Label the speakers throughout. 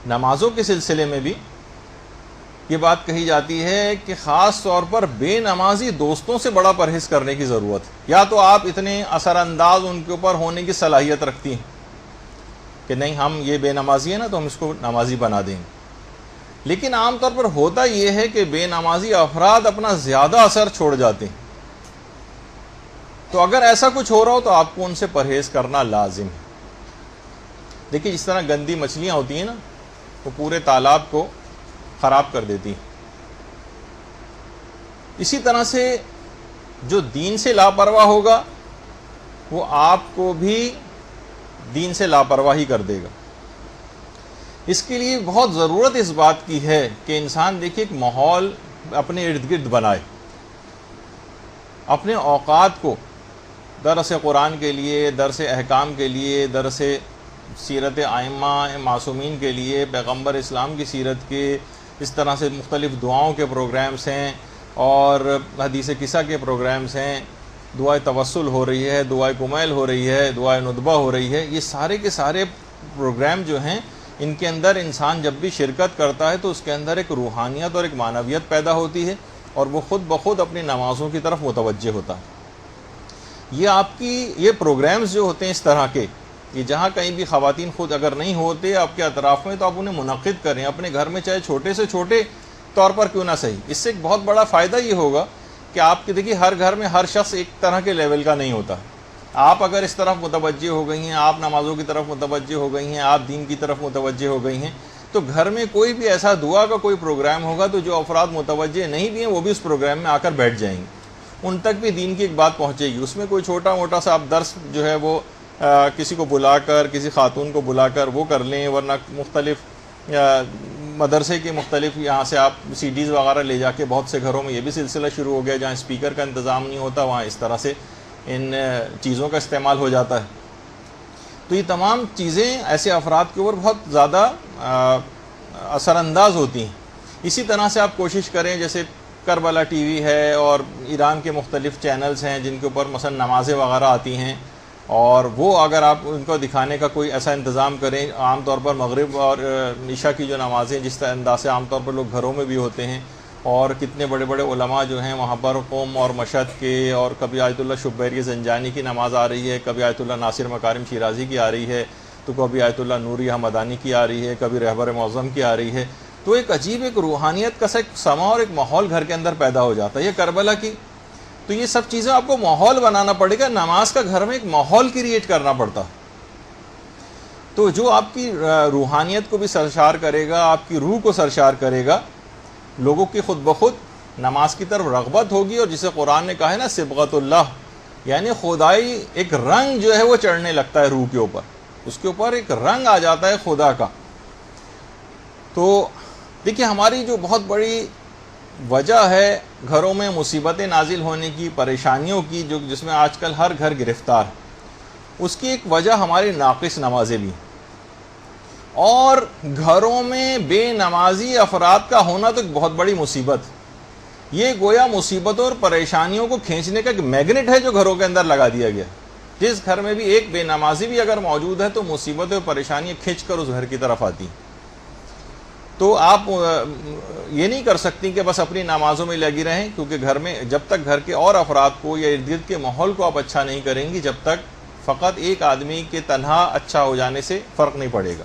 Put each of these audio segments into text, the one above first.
Speaker 1: نمازوں کے سلسلے میں بھی یہ بات کہی جاتی ہے کہ خاص طور پر بے نمازی دوستوں سے بڑا پرہیز کرنے کی ضرورت ہے. یا تو آپ اتنے اثر انداز ان کے اوپر ہونے کی صلاحیت رکھتی ہیں کہ نہیں ہم یہ بے نمازی ہے نا تو ہم اس کو نمازی بنا دیں گے, لیکن عام طور پر ہوتا یہ ہے کہ بے نمازی افراد اپنا زیادہ اثر چھوڑ جاتے ہیں. تو اگر ایسا کچھ ہو رہا ہو تو آپ کو ان سے پرہیز کرنا لازم ہے. دیکھیے جس طرح گندی مچھلیاں ہوتی ہیں نا وہ پورے تالاب کو خراب کر دیتی ہیں, اسی طرح سے جو دین سے لاپرواہ ہوگا وہ آپ کو بھی دین سے لاپرواہی کر دے گا. اس کے لیے بہت ضرورت اس بات کی ہے کہ انسان دیکھیے ایک ماحول اپنے ارد گرد بنائے, اپنے اوقات کو درس قرآن کے لیے, درس احکام کے لیے, درس سیرت ائمہ معصومین کے لیے, پیغمبر اسلام کی سیرت کے, اس طرح سے مختلف دعاؤں کے پروگرامز ہیں اور حدیث قصہ کے پروگرامز ہیں, دعائے توسل ہو رہی ہے, دعائے کمیل ہو رہی ہے, دعائے ندبہ ہو رہی ہے. یہ سارے کے سارے پروگرام جو ہیں ان کے اندر انسان جب بھی شرکت کرتا ہے تو اس کے اندر ایک روحانیت اور ایک معنویت پیدا ہوتی ہے اور وہ خود بخود اپنی نمازوں کی طرف متوجہ ہوتا ہے. یہ آپ کی یہ پروگرامز جو ہوتے ہیں اس طرح کے, یہ جہاں کہیں بھی خواتین خود اگر نہیں ہوتے آپ کے اطراف میں تو آپ انہیں منعقد کریں اپنے گھر میں, چاہے چھوٹے سے چھوٹے طور پر کیوں نہ صحیح. اس سے ایک بہت بڑا فائدہ یہ ہوگا کہ آپ کی دیکھیے ہر گھر میں ہر شخص ایک طرح کے لیول کا نہیں ہوتا. آپ اگر اس طرف متوجہ ہو گئی ہیں, آپ نمازوں کی طرف متوجہ ہو گئی ہیں, آپ دین کی طرف متوجہ ہو گئی ہیں, تو گھر میں کوئی بھی ایسا دعا کا کوئی پروگرام ہوگا تو جو افراد متوجہ نہیں بھی ہیں وہ بھی اس پروگرام میں آ کر بیٹھ جائیں گے, ان تک بھی دین کی ایک بات پہنچے گی. اس میں کوئی چھوٹا موٹا سا آپ درس جو ہے وہ کسی کو بلا کر, کسی خاتون کو بلا کر وہ کر لیں, ورنہ مختلف مدرسے کے مختلف یہاں سے آپ سی ڈیز وغیرہ لے جا کے, بہت سے گھروں میں یہ بھی سلسلہ شروع ہو گیا جہاں اسپیکر کا انتظام نہیں ہوتا وہاں اس طرح سے ان چیزوں کا استعمال ہو جاتا ہے. تو یہ تمام چیزیں ایسے افراد کے اوپر بہت زیادہ اثر انداز ہوتی ہیں. اسی طرح سے آپ کوشش کریں, جیسے کربلا ٹی وی ہے اور ایران کے مختلف چینلز ہیں جن کے اوپر مثلا نمازیں وغیرہ آتی ہیں, اور وہ اگر آپ ان کو دکھانے کا کوئی ایسا انتظام کریں, عام طور پر مغرب اور عشاء کی جو نمازیں جس انداز سے عام طور پر لوگ گھروں میں بھی ہوتے ہیں, اور کتنے بڑے بڑے علماء جو ہیں وہاں پر قوم اور مشہد کے, اور کبھی آیت اللہ شبیری زنجانی کی نماز آ رہی ہے, کبھی آیت اللہ ناصر مکارم شیرازی کی آ رہی ہے, تو کبھی آیت اللہ نوری حمدانی کی آ رہی ہے, کبھی رہبر معظم کی آ رہی ہے. تو ایک عجیب ایک روحانیت کا ایک سما اور ایک ماحول گھر کے اندر پیدا ہو جاتا ہے. یہ کربلا کی, تو یہ سب چیزیں آپ کو ماحول بنانا پڑے گا, نماز کا گھر میں ایک ماحول کریٹ کرنا پڑتا. تو جو آپ کی روحانیت کو بھی سرشار کرے گا, آپ کی روح کو سرشار کرے گا, لوگوں کی خود بخود نماز کی طرف رغبت ہوگی. اور جسے قرآن نے کہا ہے نا صبغۃ اللہ, یعنی خدائی ایک رنگ جو ہے وہ چڑھنے لگتا ہے روح کے اوپر, اس کے اوپر ایک رنگ آ جاتا ہے خدا کا. تو دیکھیے ہماری جو بہت بڑی وجہ ہے گھروں میں مصیبتیں نازل ہونے کی, پریشانیوں کی, جو جس میں آج کل ہر گھر گرفتار, اس کی ایک وجہ ہماری ناقص نمازیں بھی, اور گھروں میں بے نمازی افراد کا ہونا تو ایک بہت بڑی مصیبت. یہ گویا مصیبتوں اور پریشانیوں کو کھینچنے کا ایک میگنیٹ ہے جو گھروں کے اندر لگا دیا گیا. جس گھر میں بھی ایک بے نمازی بھی اگر موجود ہے تو مصیبتیں اور پریشانیاں کھینچ کر اس گھر کی طرف آتی. تو آپ یہ نہیں کر سکتی کہ بس اپنی نمازوں میں لگی رہیں, کیونکہ گھر میں جب تک گھر کے اور افراد کو یا ارد گرد کے ماحول کو آپ اچھا نہیں کریں گی, جب تک فقط ایک آدمی کے تنہا اچھا ہو جانے سے فرق نہیں پڑے گا.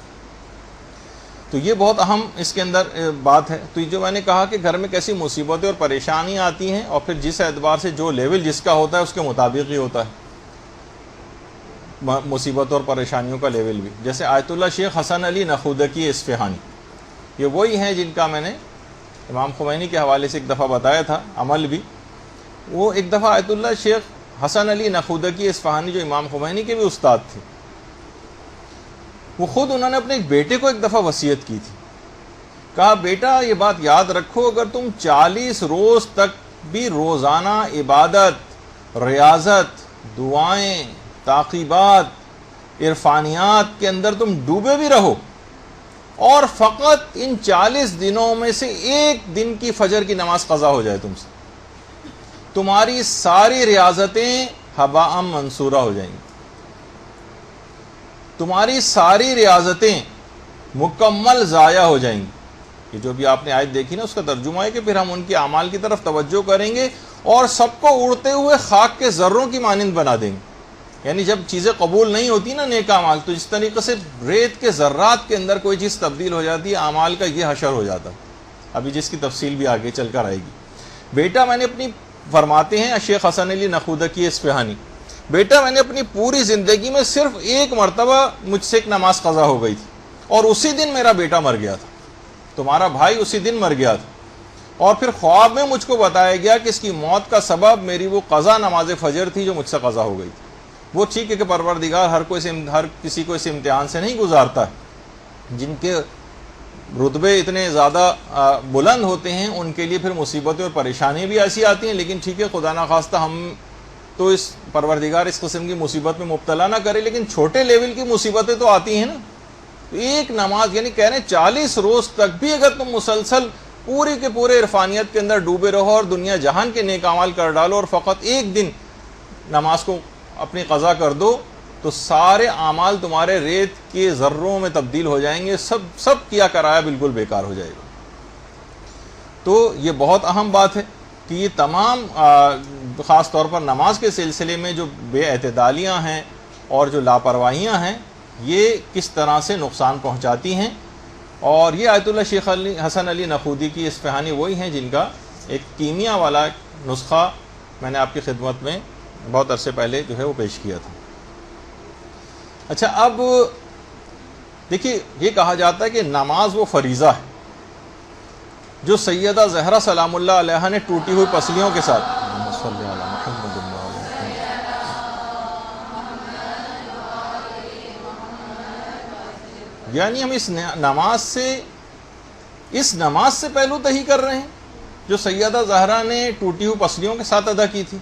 Speaker 1: تو یہ بہت اہم اس کے اندر بات ہے. تو یہ جو میں نے کہا کہ گھر میں کیسی مصیبتیں اور پریشانیاں آتی ہیں, اور پھر جس اعتبار سے جو لیول جس کا ہوتا ہے اس کے مطابق ہی ہوتا ہے مصیبتوں اور پریشانیوں کا لیول بھی. جیسے آیت اللہ شیخ حسن علی نخودکی اصفہانی, یہ وہی ہیں جن کا میں نے امام خمینی کے حوالے سے ایک دفعہ بتایا تھا عمل بھی. وہ ایک دفعہ آیت اللہ شیخ حسن علی نخودکی اصفہانی جو امام خمینی کے بھی استاد تھے, وہ خود انہوں نے اپنے ایک بیٹے کو ایک دفعہ وصیت کی تھی. کہا بیٹا یہ بات یاد رکھو, اگر تم 40 روز تک بھی روزانہ عبادت, ریاضت, دعائیں, تعقیبات, عرفانیات کے اندر تم ڈوبے بھی رہو, اور فقط ان 40 دنوں میں سے ایک دن کی فجر کی نماز قضا ہو جائے تم سے, تمہاری ساری ریاضتیں ہباء منصورہ ہو جائیں گی. تمہاری ساری ریاضتیں مکمل ضائع ہو جائیں گی. یہ جو بھی آپ نے آیت دیکھی نا اس کا ترجمہ ہے کہ پھر ہم ان کے اعمال کی طرف توجہ کریں گے اور سب کو اڑتے ہوئے خاک کے ذروں کی مانند بنا دیں گے. یعنی جب چیزیں قبول نہیں ہوتی نا نیک اعمال، تو جس طریقے سے ریت کے ذرات کے اندر کوئی چیز تبدیل ہو جاتی ہے، اعمال کا یہ حشر ہو جاتا ہے، ابھی جس کی تفصیل بھی آگے چل کر آئے گی. بیٹا میں نے اپنی، فرماتے ہیں شیخ حسن علی نخودکی اصفہانی، بیٹا میں نے اپنی پوری زندگی میں صرف ایک مرتبہ مجھ سے ایک نماز قضا ہو گئی تھی اور اسی دن میرا بیٹا مر گیا تھا، تمہارا بھائی اسی دن مر گیا تھا، اور پھر خواب میں مجھ کو بتایا گیا کہ اس کی موت کا سبب میری وہ قضا نماز فجر تھی جو مجھ سے قضا ہو گئی تھی. وہ ٹھیک ہے کہ پروردگار ہر کسی کو اس امتحان سے نہیں گزارتا ہے، جن کے رتبے اتنے زیادہ بلند ہوتے ہیں ان کے لیے پھر مصیبتیں اور پریشانیاں بھی ایسی آتی ہیں، لیکن ٹھیک ہے خدا نخواستہ ہم تو اس پروردگار اس قسم کی مصیبت میں مبتلا نہ کرے، لیکن چھوٹے لیول کی مصیبتیں تو آتی ہیں نا. ایک نماز یعنی کہہ رہے ہیں 40 روز تک بھی اگر تم مسلسل پورے کے پورے عرفانیت کے اندر ڈوبے رہو اور دنیا جہان کے نیک اعمال کر ڈالو اور فقط ایک دن نماز کو اپنی قضا کر دو تو سارے اعمال تمہارے ریت کے ذروں میں تبدیل ہو جائیں گے، سب کیا کرایا بالکل بیکار ہو جائے گا. تو یہ بہت اہم بات ہے کہ یہ تمام خاص طور پر نماز کے سلسلے میں جو بے اعتدالیاں ہیں اور جو لاپرواہیاں ہیں یہ کس طرح سے نقصان پہنچاتی ہیں. اور یہ آیت اللہ شیخ حسن علی نخودی کی اصفہانی وہی ہیں جن کا ایک کیمیا والا نسخہ میں نے آپ کی خدمت میں بہت عرصے پہلے جو ہے وہ پیش کیا تھا. اچھا اب دیکھیے یہ کہا جاتا ہے کہ نماز وہ فریضہ ہے جو سیدہ زہرا سلام اللہ علیہا نے ٹوٹی ہوئی پسلیوں کے ساتھ یعنی ہم اس نماز سے پہلو تہی کر رہے ہیں جو سیدہ زہرا نے ٹوٹی ہوئی پسلیوں کے ساتھ ادا کی تھی،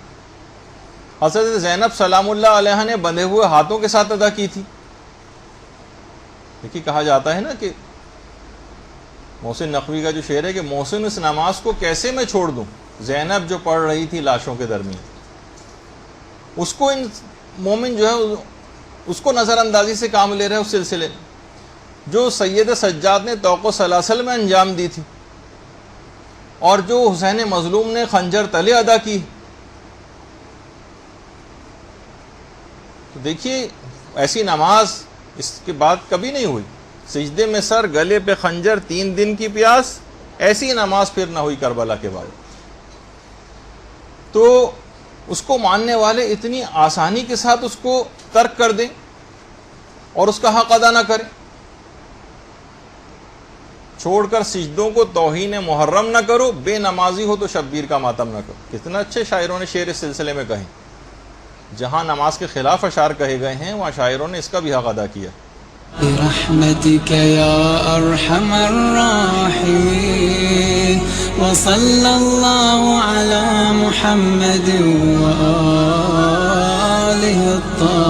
Speaker 1: حضرت زینب سلام اللہ علیہا نے بندھے ہوئے ہاتھوں کے ساتھ ادا کی تھی. دیکھیے کہا جاتا ہے نا کہ محسن نقوی کا جو شعر ہے کہ محسن اس نماز کو کیسے میں چھوڑ دوں، زینب جو پڑھ رہی تھی لاشوں کے درمیان، اس کو ان مومن جو ہے اس کو نظر اندازی سے کام لے رہے اس سلسلے میں جو سید سجاد نے توق و سلاسل میں انجام دی تھی اور جو حسین مظلوم نے خنجر تلے ادا کی. تو دیکھیے ایسی نماز اس کے بعد کبھی نہیں ہوئی. سجدے میں سر، گلے پہ خنجر، 3 دن کی پیاس، ایسی نماز پھر نہ ہوئی کربلا کے بعد. تو اس کو ماننے والے اتنی آسانی کے ساتھ اس کو ترک کر دیں اور اس کا حق ادا نہ کریں، چھوڑ کر سجدوں کو توہین محرم نہ کرو، بے نمازی ہو تو شبیر کا ماتم نہ کرو. کتنے اچھے شاعروں نے شعر اس سلسلے میں کہیں. جہاں نماز کے خلاف اشعار کہے گئے ہیں وہاں شاعروں نے اس کا بھی حق ادا کیا.
Speaker 2: برحمتك يا أرحم الراحمين وصلى الله على محمد وآله الطاهرين.